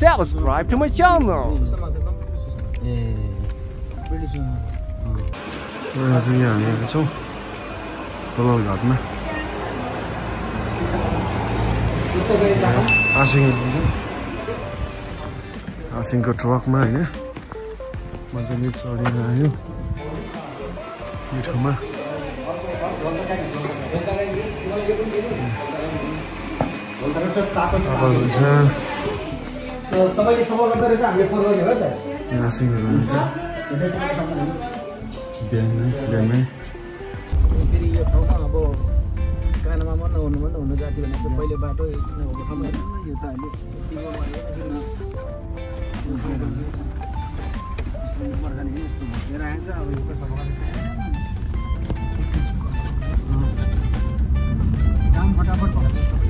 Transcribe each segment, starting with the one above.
subscribe to my channel. आसिङको ट्रकमा हैन मजाले चढेर आयो यो ठाउँमा तपाईले सपोर्ट गर्दै रहेछ हामीले फोन गर्ने हो त आसिङहरू हुन्छ बिहानै फेरि यो ठाउँमा अब कानमा मन हुनु जाति भनेको पहिले बाटो नभएको ठाउँमा यो त अहिले तिम्रो मर्गानी यस्तो भएर आएछ अब यो त सफा काम फटाफट भएको छ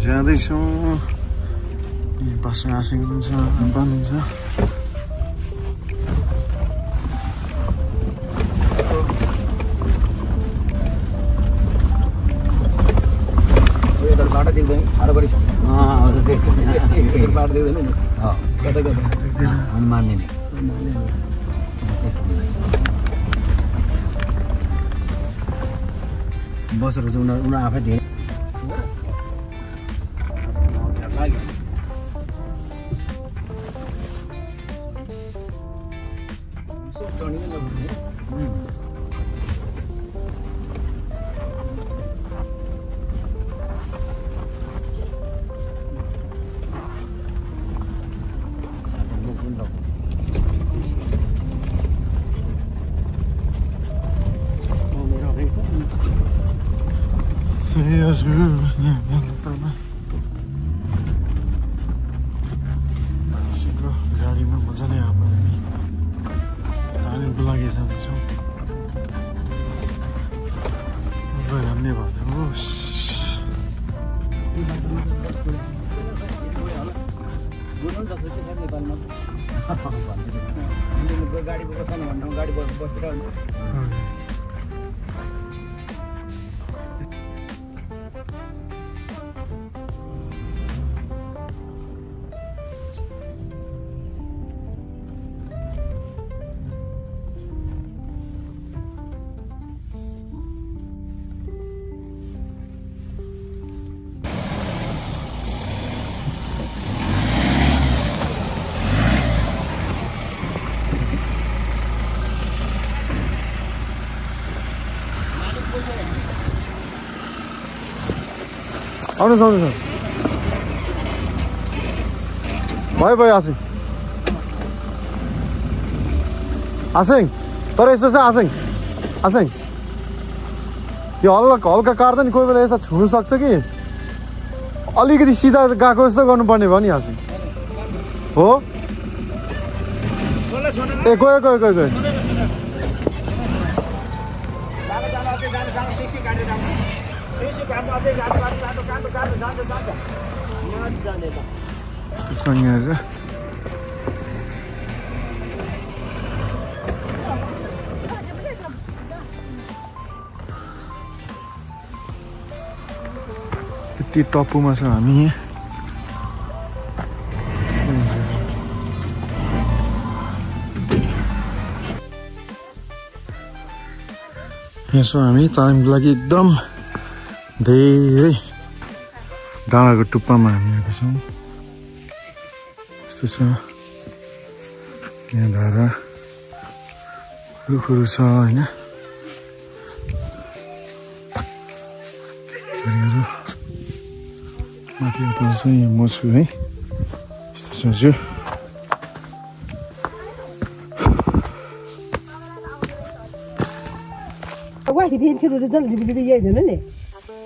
जाँदैछौँ पासो आसिङ हुन्छ आम्पान हुन्छ बाटो देख्दैन ठाडो परि छ बाटो देख्दैन नि कता कता मान्ने नि बसेर चाहिँ उनीहरू आफै धेरै गाडीमा मजाले अब तालिमको लागि जाँदैछौँ भन्ने भन्नुहोस् गाडीको बस्दैन भन्दा गाडी बसेर हुन्छ आउनुहोस् भयो आसिङ तर यस्तो छ आसिङ यो हल्का काट्दा नि कोही बेला यता छुनु सक्छ कि अलिकति सिधा गएको जस्तो गर्नुपर्ने भयो नि आसिङ हो ए गयो यति टप्पुमा छ हामी यसो हामी तालिमको लागि एकदम धेरै डाँडाको टुप्पामा हामी आएको छौँ यस्तो छ यहाँ धारा रुखहरू छ होइन माथि उता चाहिँ म छु है यस्तो सोच्यो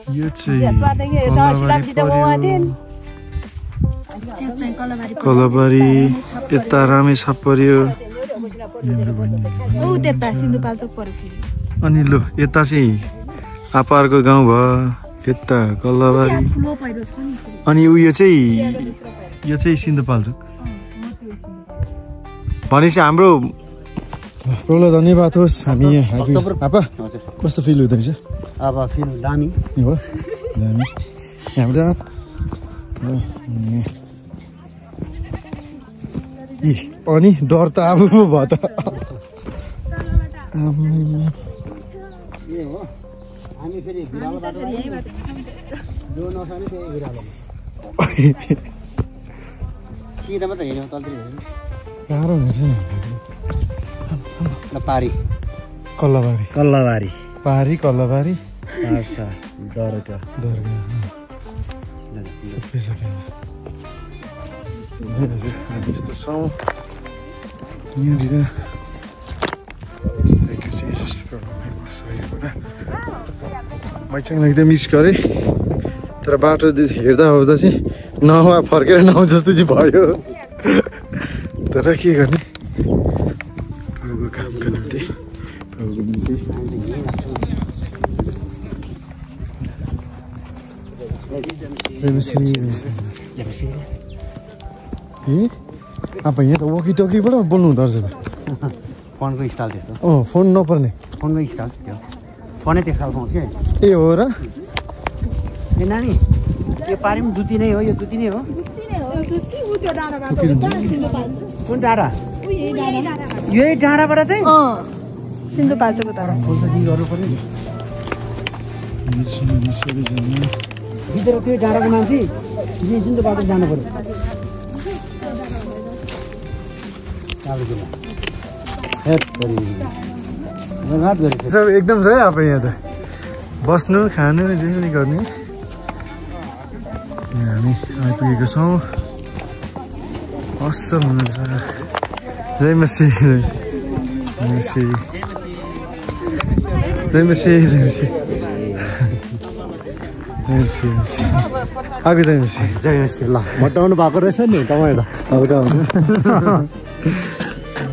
यो चाहिँ कलबारी यता रामेछाप पर्यो अनि लो यता चाहिँ आपारको गाउँ भयो यता कल्लाबारी अनि यो चाहिँ सिन्धुपाल्चोक भनेपछि हाम्रो प्रौला धन्यवाद होस् हामी आपा कस्तो फिल हुँदैछ अब फिल दामी हो दामी यहाँबाट अनि डर त अब भयो त ए हो हामी फेरि भिरालो बाटो जो नसाने त्यही भिरालो सिधा मात्र हेर्यो तलतिर हेर्नु गाह्रो हुन्छ न पारी कल्लाबारी कल्लाबारी पारी कल्लाबारी अच्छा डरका सबै सबै यस्तो छौँ यहाँनिर मैचाङलाई एकदम मिस गरेँ तर बाटो हेर्दा ओर्दा चाहिँ नहुँ फर्केर नआउँ जस्तो चाहिँ भयो तर के गर्ने प्रभुको कामको निम्ति प्रभुको निम्ति अब यहाँ त वकी टकीबाट बोल्नु हुँदो रहेछ त फोनको स्टाइल त्यस्तो फोन नपर्ने फोनको स्टाइल त्यो फोनै त्यो खालको हुन्छ ए हो र ए नानी यो पारी पनि दुती नै हो यो दुती नै हो कुन डाँडा यही डाँडाबाट चाहिँ सिन्धुपाल्चोकको डाँडा गर्नु पर्ने भित्र त्यो डाँडाको नाम चाहिँ सिन्धुपाल्चोक जानु पर्यो सब एकदम छ है अब यहाँ त बस्नु खानु जे पनि गर्ने यहाँ हामी आइपुगेको छौँ असल हुनुहुन्छ जय मसी जय मसी जय मसी जय मसी आएको जय मसी जय मसी ल मटाउनु भएको रहेछ नि तपाईँ त हल्का हुन्छ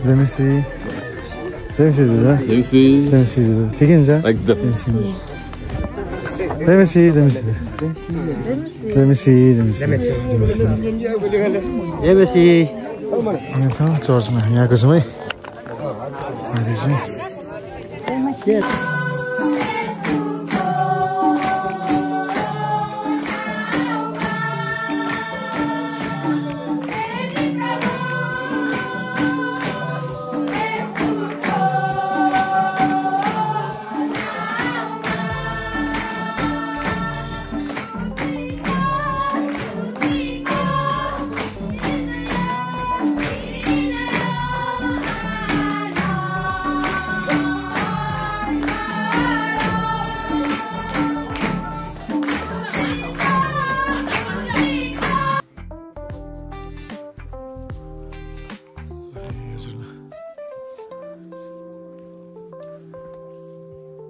जय मसी जयमसी जुजा जयमसी जुजा ठिकै हुन्छ एकदम जयमसी जयमसी जयमसी जयमसी यहाँ छ चर्चमा यहाँको छौँ है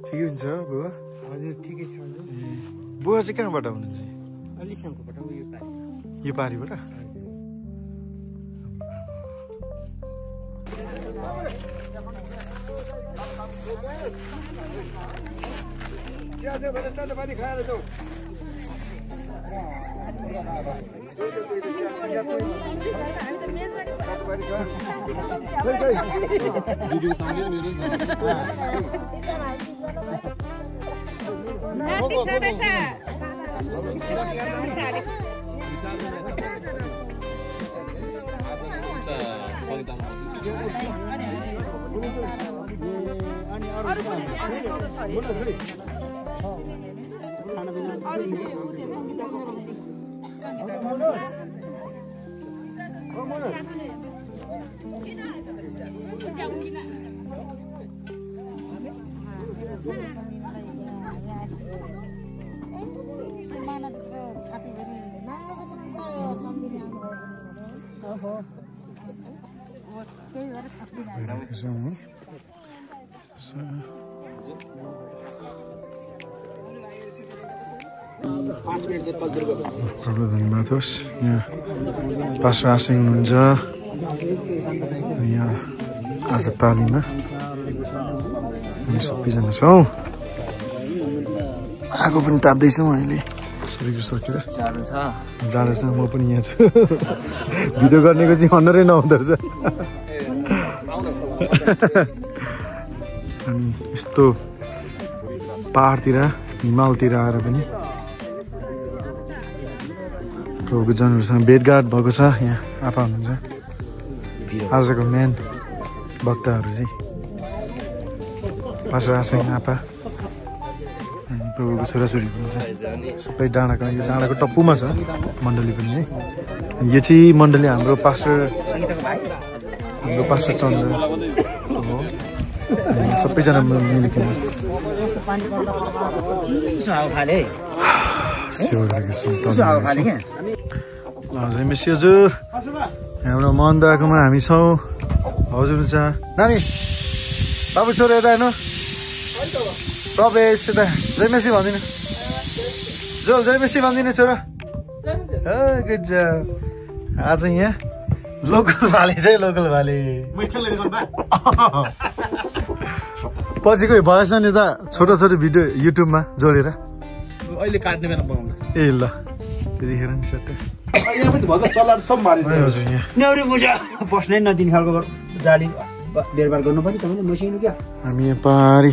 ठिकै हुन्छ बुवा हजुर ठिकै छ बुवा चाहिँ कहाँबाट हुनुहुन्छ अलिसम्मबाट यो पारीबाट धन्यवाद होस् यहाँ पास रासिङ हुनुहुन्छ यहाँ आज तालिममा हामी सबैजना छौँ आगो पनि ताप्दैछु अहिले सबै सकेर जाडो छ म पनि यहाँ छु भिडियो गर्नेको चाहिँ अनुहारै नहुँदो रहेछ अनि यस्तो पहाडतिर हिमालतिर आएर पनि प्रभुको जनहरूसँग भेटघाट भएको छ यहाँ आफा हुनुहुन्छ आजको मेन वक्ताहरू चाहिँ पास्टर आसिङ आप्पा प्रभुको छोराछोरी हुनुहुन्छ सबै डाँडाको यो डाँडाको टप्पूमा छ मण्डली पनि है यो चाहिँ मण्डली हाम्रो पास्टर चन्द्र हो सबैजना मिलिकन सेवा गरेको छौँ मेसी हजुर हाम्रो मन दाकोमा हामी छौँ हजुर छ नानी बाबु छोरो यता हेर्नु प्रवेश यता जय मेसी भन्दिनँ जोल जय मेसी भन्दिनँ छोरो गुड जब आज यहाँ लोकल भाले चाहिँ लोकल भाले पछिको भएछ नि त छोटो छोटो भिडियो युट्युबमा जोडेर अहिले काट्ने बेला बनाउनु ए ल त्यतिखेर नि सट्टै यहाँ पनि भएको चल्लाहरू सब मारेको हजुर यहाँ न्याउरी मुजा बस्नै नदिने खालको जाली बेरबार गर्नु पर्यो तपाईँले मसिनो क्या हामी यहाँ पारी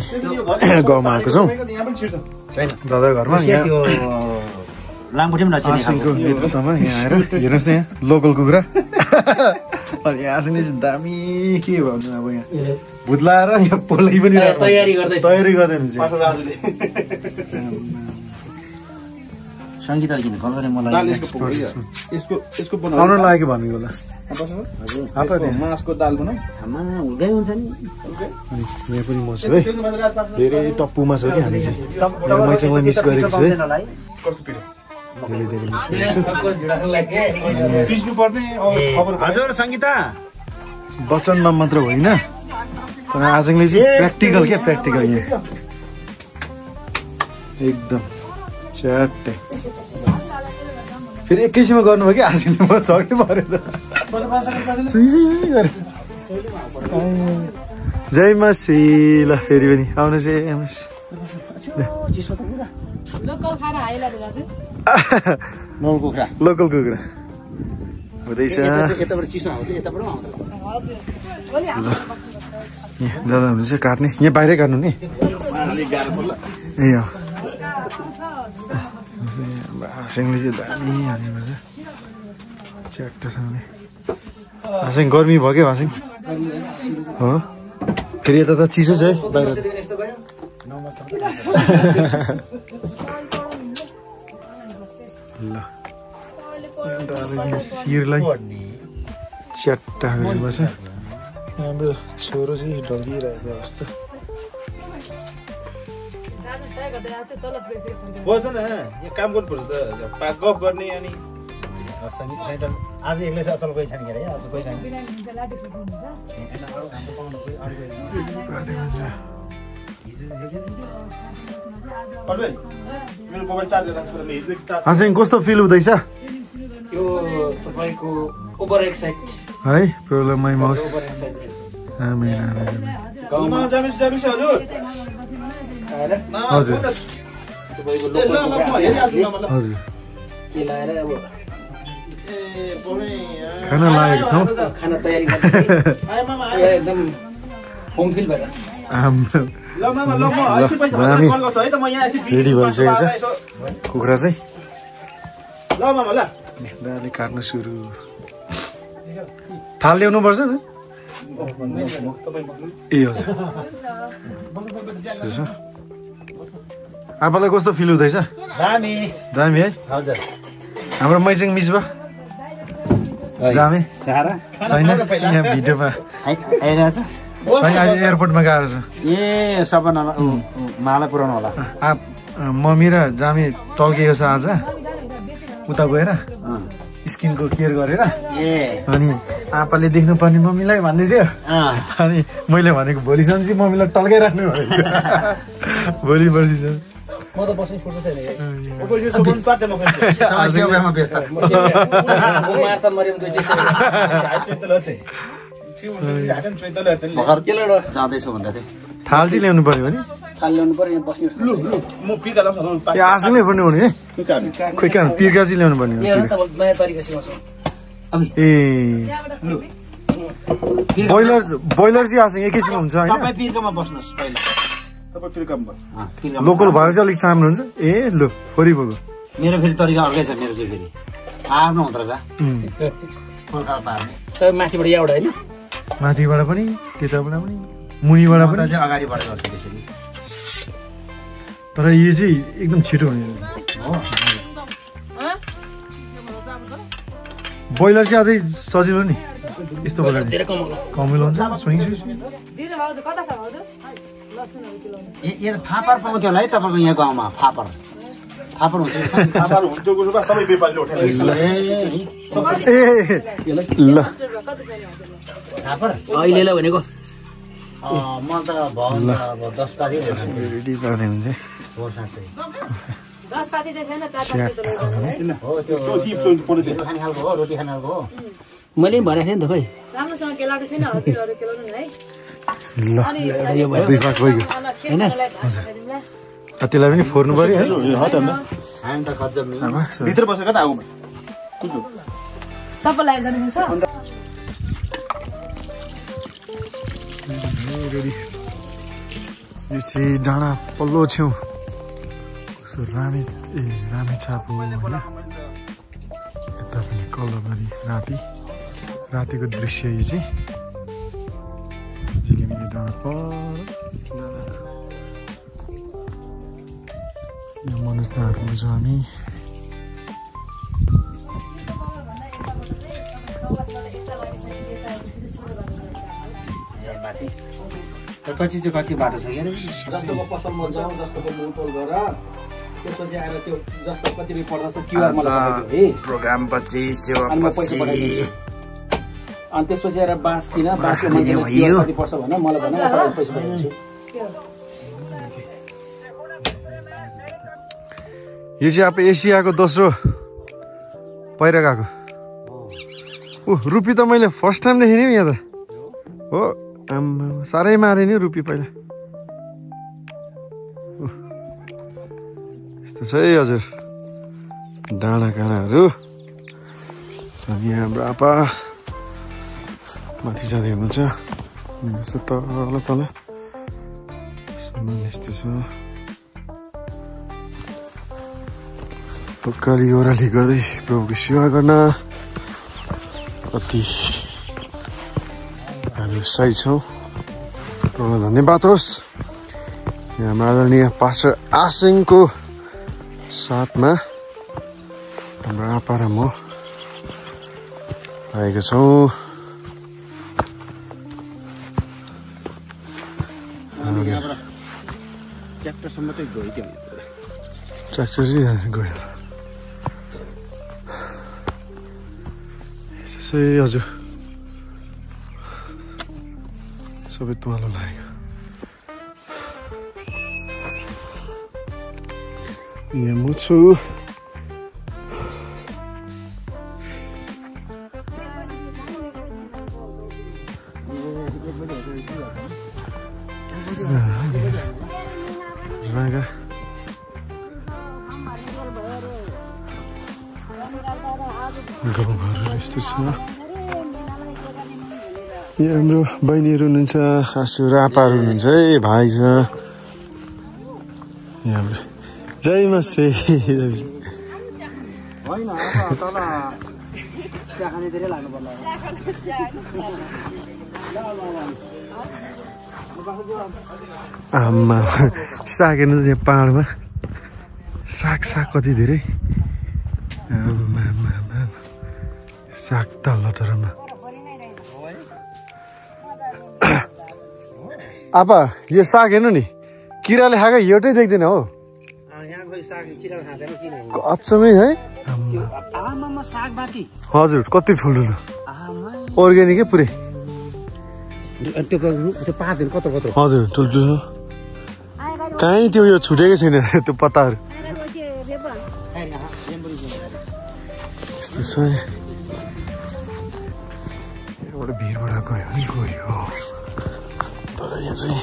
गाउँमा आएको छौँ यहाँ पनि छिर्छ दादा घरमा यहाँ लामखुट्टे पनि नछिर्ने आसिङको नेतृत्वमा यहाँ आएर हेर्नुहोस् न यहाँ लोकल कुखुरा अनि यहाँ आसिङले चाहिँ दामी के भन्नु अब यहाँ भुत लाएर यहाँ पोलै पनि तयारी गर्दै हुन्छ सङ्गीत किन कल गरेँ मलाई आउनु लागेको भनेको होला मासको दाल बनाऊ आमा हुर्कै हुन्छ नि अनि यहाँ पनि म छु है धेरै टप्पूमा छ कि हामी चाहिँ मैचाङलाई मिस गरेको छु है धेरै मिस गरेको छु हजुर सङ्गीता वचनमा मात्र होइन तर आजले चाहिँ प्र्याक्टिकल क्या प्र्याक्टिकल यहाँ एकदम च्याट्टै फेरि एकैछिनमा गर्नुभयो कि आजले म झगडै परेर जय मसी ल फेरि पनि आउनुहोस् है आउनुहोस् लोकल कुखुरा हुँदैछ दादा हुनुहुन्छ काट्ने यहाँ बाहिरै काट्नु नि ए हाँसिङले चाहिँ दामी हाल्नुपर्छ च्याट्टसँगले हाँसिङ गर्मी भयो क्या हाँसिङ हो फेरि यता त चिसो छ है बाहिर ल शिरलाई च्याट्टा गरेपछि हाम्रो छोरो चाहिँ ढल्किरहेको अवस्था बस न यहाँ काम गर्नुपर्छ त गफ गर्ने अनि आज एक्लै छ अचल कोही छैन है आज कोही छैन हाँसिङ कस्तो फिल हुँदैछ यो तपाईको ओभर एक्साइट है प्रब्लम माइ माउस गाउँमा जमिस हजुर हजुर हजुर खाना लागेको छौँ खाना तयारी एकदम होम फिल भइरहेछ रेडी भइसकेको छ कुखुरा चाहिँ दाले काट्नु सुरु थाल ल्याउनु पर्छ नि ए हजुर आफूलाई कस्तो फिल हुँदैछ दामी है हजुर हाम्रो मैचाङ मिस भयो जामे छैन यहाँ भिडियोमा अहिले एयरपोर्टमा गएर छ ए सबै माला पुऱ्याउनु होला मम्मी र जामे टल्किएको छ आज उता गएर स्किनको केयर गरेर अनि आपाले देख्नुपर्ने मम्मीलाई भन्दै थियो अनि मैले भनेको भोलिसम्म चाहिँ मम्मीलाई टल्काइराख्नु भनेको भोलि पर्सि छ म त बस्नु फुर्छ छैन जाँदैछु भन्दा थियो थाल चाहिँ ल्याउनु पर्यो भने थाल ल्याउनु पर्यो यहाँ बस्ने म पिर्का लाउँछु ए आसँगै पर्ने हो नि खोइ कहाँ पिर्का चाहिँ ल्याउनु पर्ने हो नयाँ तरिका सिकाउँछु ए बोइलर चाहिँ आसँग एकैछिन हुन्छ होइन तपाईँ पिर्कामा बस्नुहोस् पहिला तपाईँ पिर्कामा बस्नु लोकल भएर चाहिँ अलिक चाम्रो हुन्छ ए लो फोरी भएको मेरो फेरि तरिका अर्कै छ मेरो चाहिँ फेरि आफ्नो हुँदो रहेछ माथिबाट यहाँबाट होइन माथिबाट पनि त्यताबाट पनि मुनिबाट पनि चाहिँ अगाडिबाट गर्छु त्यसरी तर यो चाहिँ एकदम छिटो हुने बोइलर चाहिँ अझै सजिलो नि यस्तो बोइलर कमिलो हुन्छ स्विङ यो फापर पाउँथ्यो होला है तपाईँको यहाँ गाउँमा फापर फापर हुन्छ ल फापर अहिले भनेको म त अब 10 पाथी रेडी पार्दै हुन्छ हो साँच्चै 10 पाथी चाहिँ छैन 4 पाथी हो त्यो खाने खालको हो रोटी खाने खालको हो मैले पनि भनेको थिएँ नि त खै राम्रोसँग केलाको छैन हजुरहरु केलाउनु है ल दुई पाक भइगयो हैन त्यसलाई पनि फोर्नु पर्यो है हामी त खज्जब नि भित्र बसेको त आगोमा चप्पल लगाएर जानुहुन्छ यो चाहिँ डाँडा पल्लो छेउ कस्तो रामे छाप हो होइन यता पनि कलरभरि रातिको दृश्य यो चाहिँ झिलिमिली डाँडा पर यहाँ मनस्ताहरू छौँ हामी कति चाहिँ कति बाटो छ जस्तोको पसलमा जाउँ जस्तोको मोलतोल गर त्यसपछि आएर त्यो जस्तो कति रुपियाँ पर्दछ क्युआर मलाई पठाइदियो है प्रोग्राम पछि अनि म पैसा पठाइदिन्छु अनि त्यसपछि आएर बाँस किन बाँसको मान्छेले कति पर्छ भने मलाई भन पैसा पठाइदिन्छु यो चाहिँ अब एसियाको दोस्रो पहिरो गएको रुपी त मैले फर्स्ट टाइम देखेँ नि यहाँ त हो आम्मा साह्रै मारे नि रुपी पहिला यस्तो छ है हजुर डाँडा काँडाहरू अनि हाम्रो आपा माथि जाँदै हुनुहुन्छ यस्तो तल तल यस्तो छ उकाली ओह्राली गर्दै प्रभुको सेवा गर्न कति हामी उत्साहित छौँ प्रभुलाई धन्यवाद होस् हाम्रो आदरणीय पास्टर आसिङको साथमा हाम्रो आपा र म आएका छौँ ट्र्याक्टरसम्म त गयो त्यो ट्र्याक्टर चाहिँ गयो त्यसै हजुर सबै तुवालो लागेको यहाँ म छु रागा गाउँघरहरू यस्तो छ यहाँ हाम्रो बहिनीहरू हुनुहुन्छ आसु र आपाहरू हुनुहुन्छ है भाइ छ यहाँ हाम्रो जय मसे होइन तल चिया खाने धेरै लाग्नु पर्ला आम्मा साग हेर्नु त यहाँ पाहाडमा साग कति धेरै साग त लटरमा आपा यो साग हेर्नु नि किराले खाएको एउटै देख्दैन हो अचम्मै है हजुर कति ठुल्ठुलो अर्ग्यानिकै पुरै त्यो पातहरू कत्रो कत्रो हजुर ठुल्ठुलो कहीँ त्यो यो छुटेकै छैन त्यो पत्ताहरू यस्तो छ यहाँबाट भिरबाट गयो भने गयो तर यहाँ चाहिँ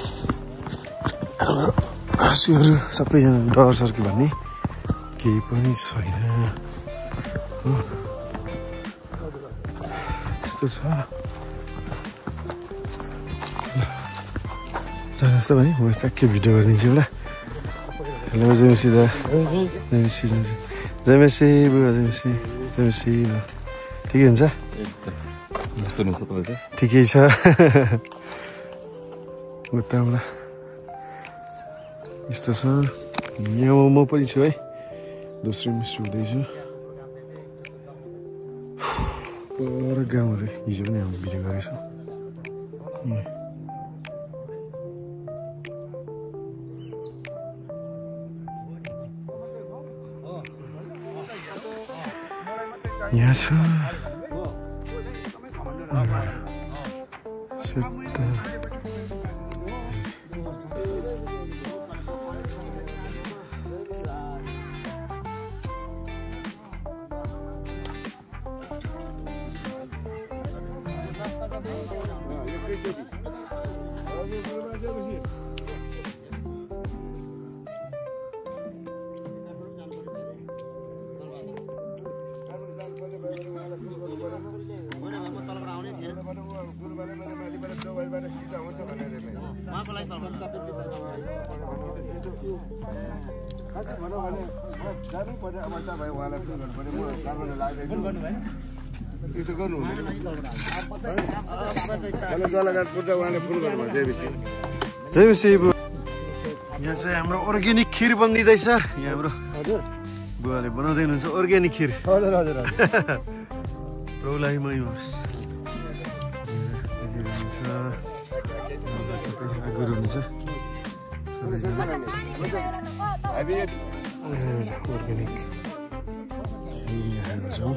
हाम्रो हाँसुहरू सबैजना डर सर्क्यो भन्ने केही पनि छैन हो यस्तो छ जानुहोस् त भाइ म ट्याक्कै भिडियो गरिदिन्छु एउटा हेलो जयमेसी दा जयमेसी बुवा जयमेसी ल ठिकै हुन्छ ठिकै छ उताबाट यस्तो छ यहाँ म पनि छु है दोस्रो मिस्टर हुँदैछु पर गाउँहरू हिजो पनि हामी भिडियो गरेको छौँ यहाँ छ यहाँ चाहिँ हाम्रो अर्ग्यानिक खिर बनिँदैछ यहाँ हाम्रो बुवाले बनाउँदै हुनुहुन्छ अर्ग्यानिक खिर प्रौलाई मै होस् आगोहरू हुन्छ अर्ग्यानिक छौँ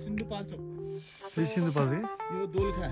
सिन्धुपाल्चोक सिन्धुपाल्चोक यो दोलखा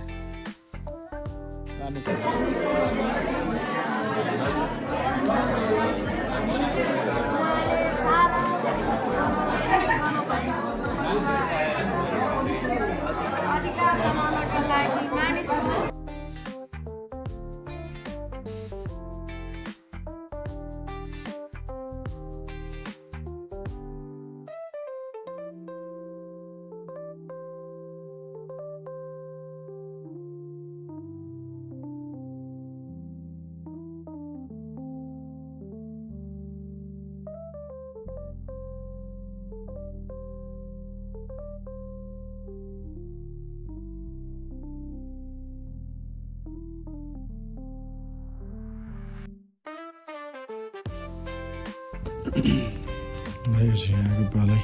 यो झिँगाको बालै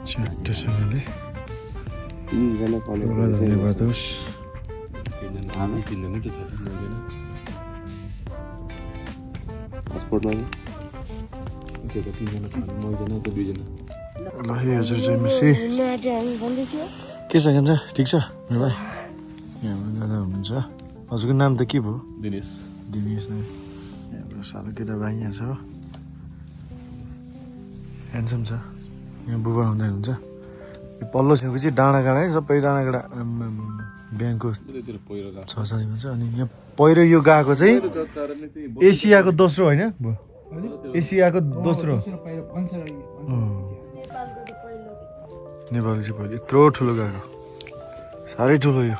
छिट्टोसँगले धन्यवाद होस् ल है हजुर जयमसी के छ कान्छा ठिक छ मेरो भाइ यहाँबाट दादा हुनुहुन्छ हजुरको नाम त के भयो दिनेश नै यहाँबाट सानो केटा भाइ यहाँ छ ह्यान्डसम छ यहाँ बुबा हुँदै हुन्छ यो पल्लो छेउको चाहिँ डाँडाकाँडा है सबै डाँडाकाँडा बिहानको 6:30 छ अनि यहाँ पहिरो यो गएको चाहिँ एसियाको दोस्रो होइन एसियाको दोस्रो नेपालको चाहिँ पहिलो यत्रो ठुलो गएको साह्रै ठुलो यो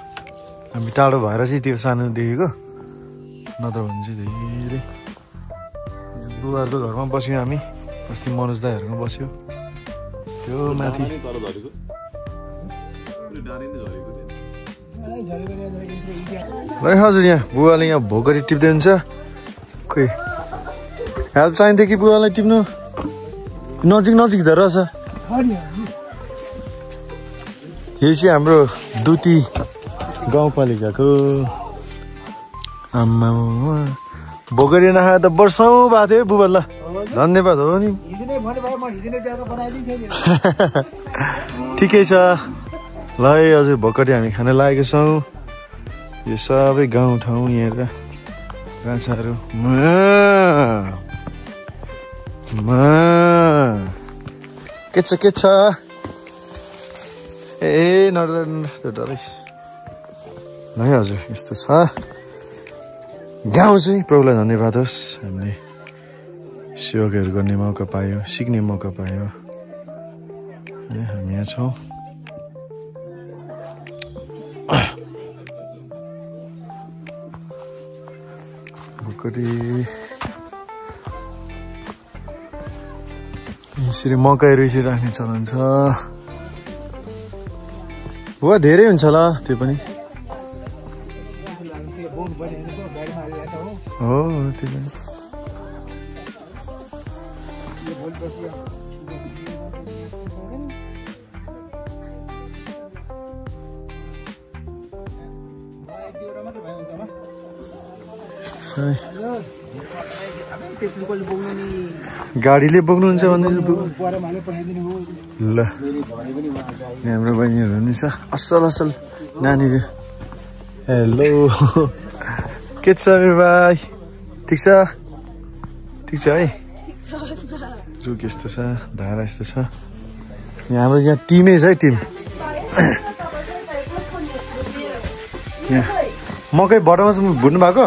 हामी टाढो भएर चाहिँ त्यो सानो देखेको नत्र भने चाहिँ धेरै बुबाहरूको घरमा बस्यौँ हामी अस्ति मनोज दाईहरूमा बस्यो त्यो माथि ल हजुर यहाँ बुवाले यहाँ भोकरी टिप्दै हुन्छ खोइ हेल्प चाहिन्थ्यो कि बुवालाई टिप्नु नजिक त रहेछ यही चाहिँ हाम्रो दुती गाउँपालिकाको आम्मा भोकरी नखाए त वर्षौँ भएको थियो बुबा ल धन्यवाद हो नि ठिकै छ ल है हजुर भोकरी हामी खान लागेको छौँ यो सबै गाउँठाउँ यहाँ गाछाहरू के छ ए डराइस ल है हजुर यस्तो छ गाउँ चाहिँ प्रभुलाई धन्यवाद होस् हामीले सेवाहरू गर्ने मौका पायो सिक्ने मौका पायो हामी यहाँ छौँ भोकरी यसरी मकैहरू यसरी राख्ने चलन छ हो धेरै हुन्छ होला त्यो पनि हो त्यो पनि गाडीले बोक्नुहुन्छ भने ल हाम्रो बहिनीहरू नि छ असल नानीहरू हेलो के छ मेरो भाइ ठिक छ है रुख यस्तो छ धारा यस्तो छ यहाँ हाम्रो यहाँ टिमै छ है टिम यहाँ मकै भटमा भुट्नु भएको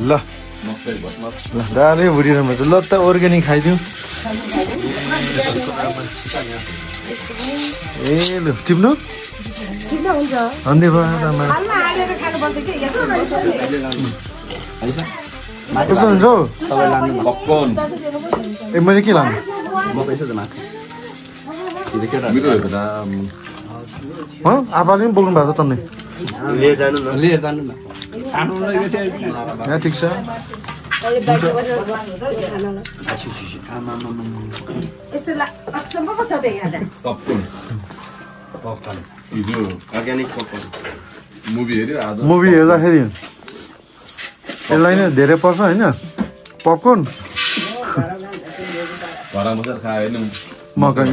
ल दाले भुटिरहनु छ ल त अर्ग्यानिक खाइदिउँ ए लु टिप्नु धन्यवाद आमा कस्तो हुन्छ हौ ए मैले के लानु आपाले पनि बोल्नु भएको छ टन्नै ठिक छ मुभी हेर्दाखेरि यसलाई नै धेरै पर्छ होइन पपकर्न मकै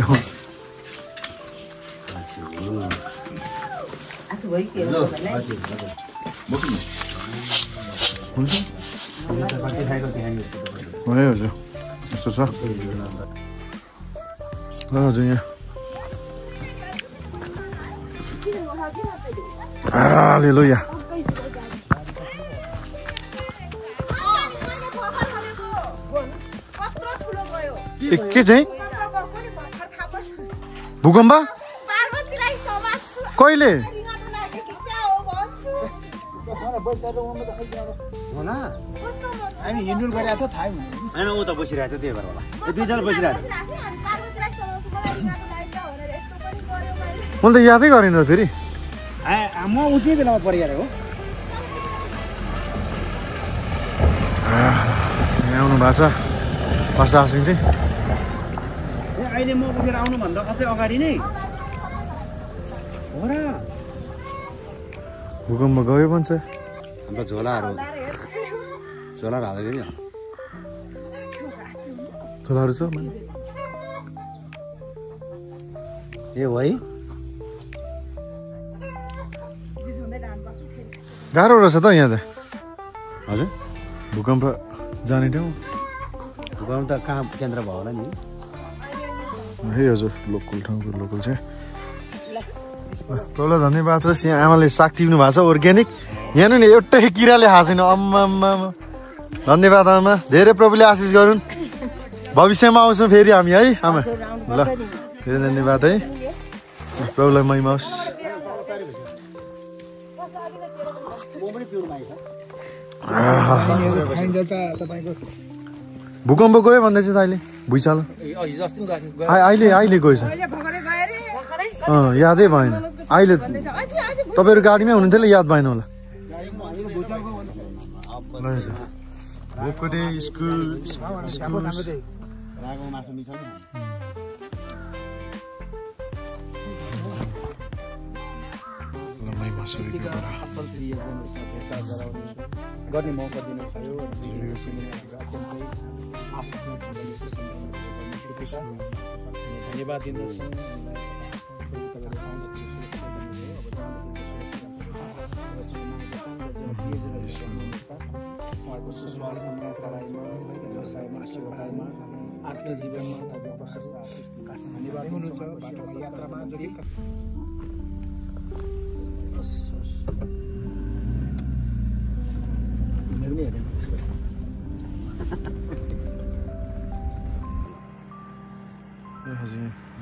हजुर यस्तो छ हजुर यहाँ हालेलुया के चाहिँ भूकम्प कहिले हामी हिँड्नु गरिरहेको थियो थाहै होइन ऊ त बसिरहेको थियो त्यही भएर होला दुईजना बसिरहेको मैले त यादै गरेन फेरि म उठ्ने बेलामा परिहाल्यो हो यहाँ आउनु भएको छ पर्छ आसिङ चाहिँ ए अहिले म उठेर आउनुभन्दा अझै अगाडि नै हो र भूकम्प गयो भन्छ हाम्रो झोलाहरू हाल्दै थियो झोलाहरू छ ए हो है गाह्रो रहेछ त यहाँ त हजुर भूकम्प जाने ठाउँ भूकम्प त कहाँ केन्द्र भयो होला नि है हजुर लोकल ठाउँको लोकल चाहिँ ल धन्यवाद र यहाँ आमाले साग टिप्नु भएको छ अर्ग्यानिक यहाँ नि एउटै किराले खाएको छैन अम्मा धन्यवाद आमा धेरै प्रभुले आशिष गरून् भविष्यमा आउँछौँ फेरि हामी है आमा ल फेरि धन्यवाद है प्रभुलाई महिमा होस् भूकम्प गयो भन्दैछ त अहिले भुइँचालो अहिले गएछ यादै भएन अहिले तपाईँहरू गाडीमै हुनुहुन्थ्यो याद भएन होला गर्ने मौका दिनु भयो धन्यवाद दिँदछु आफ्नो जीवनमा प्रशस्त धन्यवाद हुनुहुन्छ यात्रामा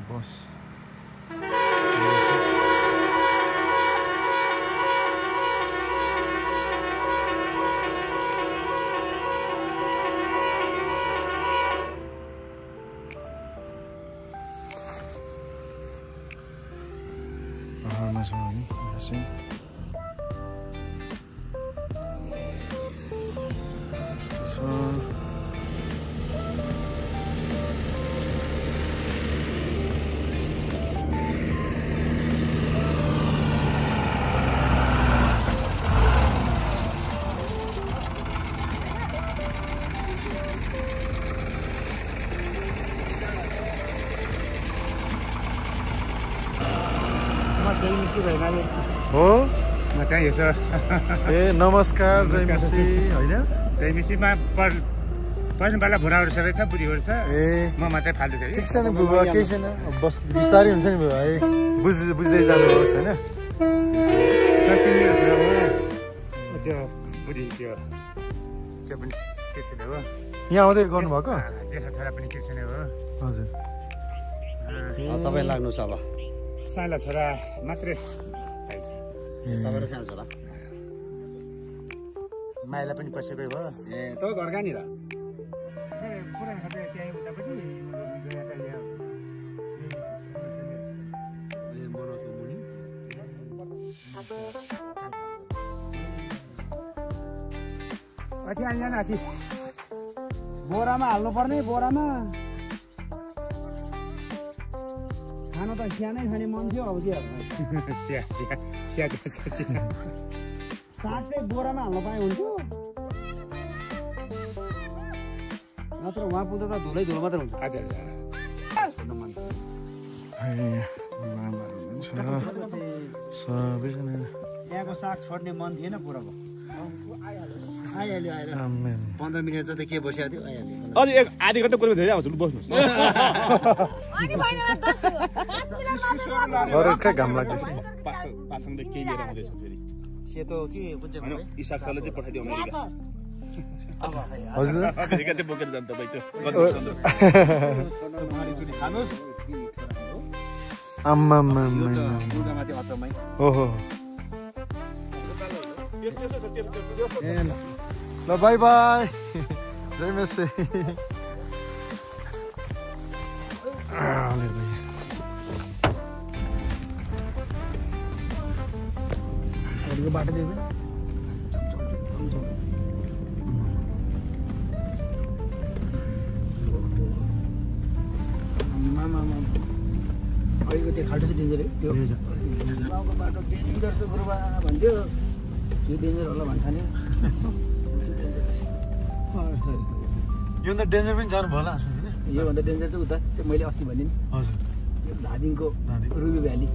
बस पहाडमा छ हामी हो म चाहिँ यसो ए नमस्कार जयमसी होइन जयमसीमा पढ्नु बेला बुढाहरू सबै छ बुढीहरू छ ए म मात्रै फाल्टु छु ठिक छ नि बुबा केही छैन बस बिस्तारै हुन्छ नि बुबा है बुझ्दै जानुहोस् होइन सचिन त्यो बुढी त्यो पनि कृष्ण हो यहाँ आउँदै गर्नुभएको जेठा छोरा पनि कृष्ण हो हजुर तपाईँ लाग्नु छ अब सानो छोरा मात्रै तपाईँको सानो छोरा माइला पनि पसेकै भयो ए तपाईँ घर कहाँनिर पुरानो घर त्यहीँ उतापट्टि अति आइएन अति बोरामा हाल्नु पर्ने बोरामा खानु त सानै खाने मन थियो अब के साग चाहिँ बोरामा हाल्नु पाए हुन्थ्यो नत्र उहाँ पुग्दा त धुलै धुलो मात्रै हुन्छ सबैजना यहाँको साग छोड्ने मन थिएन पुराको आइहाल्यो आएर 15 मिनट जति के बसेको थियो आइहाल्यो अझ एक आधी घन्टा कुरो धेरै आउँछ बस्नुहोस् अर्कै घाम लाग्दैछ पासङले केही लिएर आउँदैछ फेरि सेतो के कुन चाहिँ इसाक सरले चाहिँ पठाइदियो अमेरिका हजुर अमेरिका चाहिँ बोकेर जान्छ तपाईँ त्यो खानुहोस् आम्मा दुर्गामाथि अचम्मै ओहो ल बाई बाई जय मेसे बाटो दिए खाल्टो चाहिँ डेन्जर है त्यो गाउँको बाटो डेन्जर छ गुरुबा भन्थ्यो त्यो डेन्जर होला भन्थाने योभन्दा डेन्जर पनि जानु भयो होला योभन्दा डेन्जर चाहिँ उता त्यो मैले अस्ति भने नि हजुर धादिङको रुबी भ्याली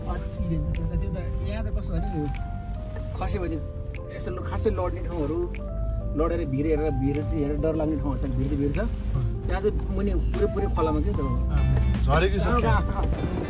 अति डेन्जर त्यो त यहाँ त कस्तो भने खस्यो भने यसो खासै लड्ने ठाउँहरू लडेर भिर हेरेर डर लाग्ने ठाउँहरू छ भिर छ त्यहाँ चाहिँ मुनि पुरै खोलामा के त झरेको छ